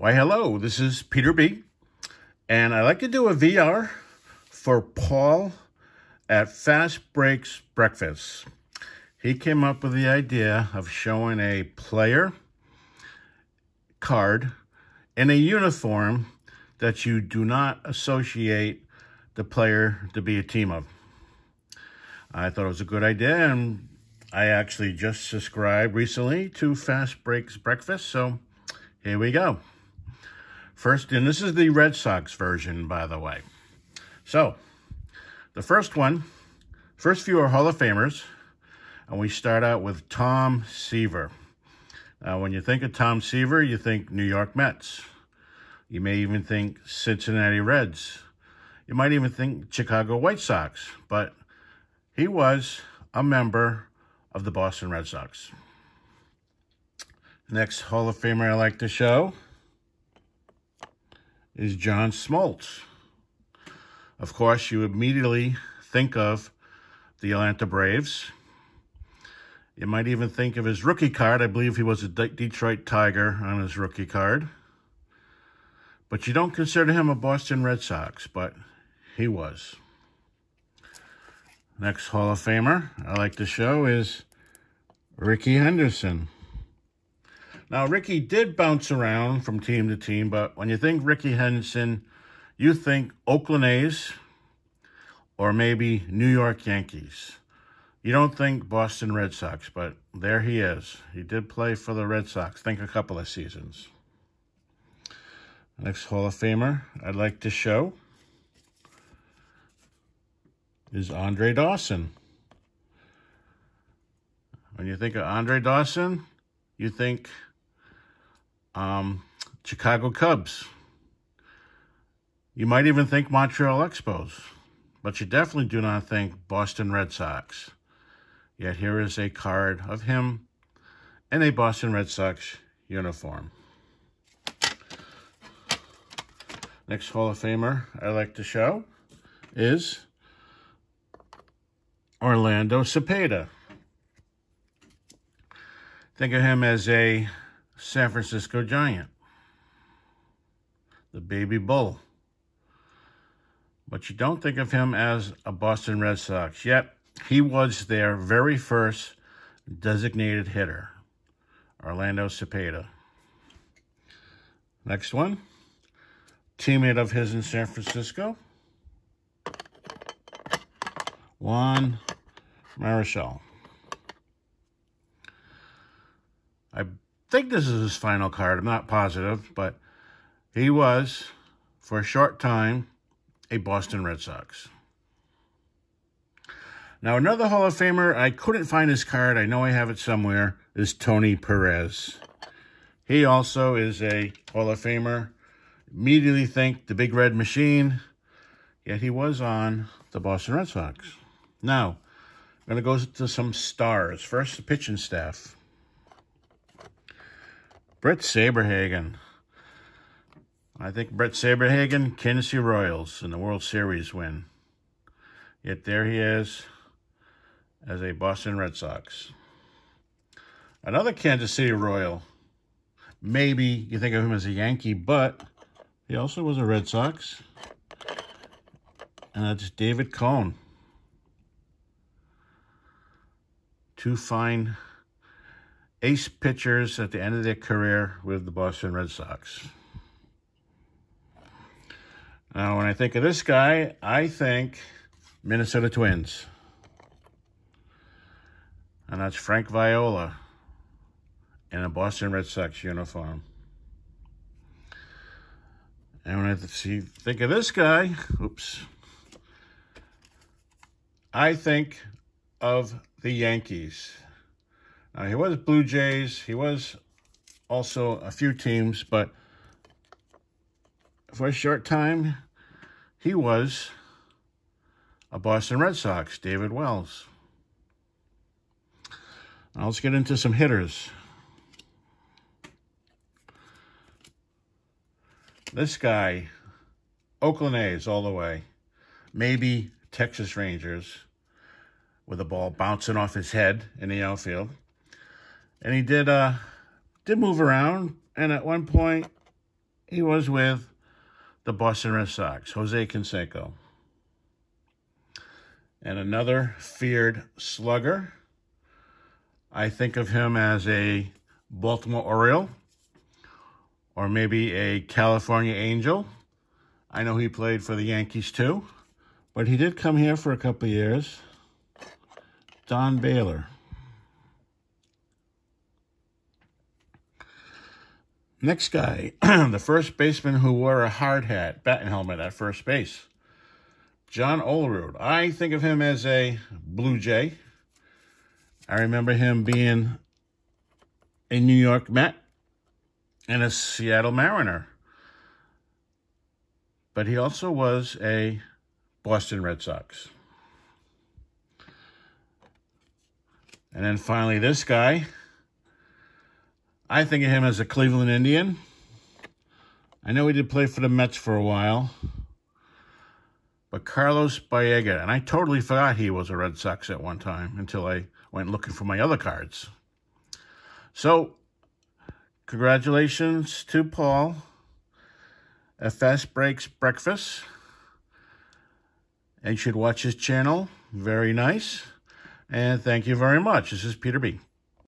Why, hello, this is Peter B. And I'd like to do a VR for Paul at Fast Breaks Breakfast. He came up with the idea of showing a player card in a uniform that you do not associate the player to be a team of. I thought it was a good idea, and I actually just subscribed recently to Fast Breaks Breakfast, so here we go. First, and this is the Red Sox version, by the way. So, the first few are Hall of Famers, and we start out with Tom Seaver. Now, when you think of Tom Seaver, you think New York Mets. You may even think Cincinnati Reds. You might even think Chicago White Sox, but he was a member of the Boston Red Sox. Next Hall of Famer I like to show is John Smoltz. Of course, you immediately think of the Atlanta Braves. You might even think of his rookie card. I believe he was a Detroit Tiger on his rookie card. But you don't consider him a Boston Red Sox, but he was. Next Hall of Famer I like to show is Rickey Henderson. Now, Rickey did bounce around from team to team, but when you think Rickey Henderson, you think Oakland A's or maybe New York Yankees. You don't think Boston Red Sox, but there he is. He did play for the Red Sox, I think a couple of seasons. Next Hall of Famer I'd like to show is Andre Dawson. When you think of Andre Dawson, you think Chicago Cubs. You might even think Montreal Expos, but you definitely do not think Boston Red Sox. Yet here is a card of him in a Boston Red Sox uniform. Next Hall of Famer I like to show is Orlando Cepeda. Think of him as a San Francisco Giant, the baby bull. But you don't think of him as a Boston Red Sox, yet he was their very first designated hitter, Orlando Cepeda. Next one, teammate of his in San Francisco, Juan Marichal. I think this is his final card. I'm not positive, but he was, for a short time, a Boston Red Sox. Now, another Hall of Famer, I couldn't find his card. I know I have it somewhere, is Tony Perez. He also is a Hall of Famer. Immediately think the Big Red Machine, yet he was on the Boston Red Sox. Now, I'm going to go to some stars. First, the pitching staff. Brett Saberhagen. I think Brett Saberhagen, Kansas City Royals in the World Series win. Yet there he is as a Boston Red Sox. Another Kansas City Royal. Maybe you think of him as a Yankee, but he also was a Red Sox. And that's David Cone. Two fine ace pitchers at the end of their career with the Boston Red Sox. Now, when I think of this guy, I think Minnesota Twins. And that's Frank Viola in a Boston Red Sox uniform. And when I think of this guy, I think of the Yankees. Now, he was Blue Jays. He was also a few teams, but for a short time, he was a Boston Red Sox, David Wells. Now, let's get into some hitters. This guy, Oakland A's all the way. Maybe Texas Rangers with a ball bouncing off his head in the outfield. And he did move around, and at one point he was with the Boston Red Sox, Jose Canseco. And another feared slugger, I think of him as a Baltimore Oriole or maybe a California Angel. I know he played for the Yankees too, but he did come here for a couple of years. Don Baylor. Next guy, the first baseman who wore a hard hat, batting helmet at first base. John Olerud. I think of him as a Blue Jay. I remember him being a New York Met and a Seattle Mariner. But he also was a Boston Red Sox. And then finally this guy, I think of him as a Cleveland Indian. I know he did play for the Mets for a while. But Carlos Baerga, and I totally forgot he was a Red Sox at one time until I went looking for my other cards. So, congratulations to Paul at Fast Breaks Breakfast. And you should watch his channel. Very nice. And thank you very much. This is Peter B.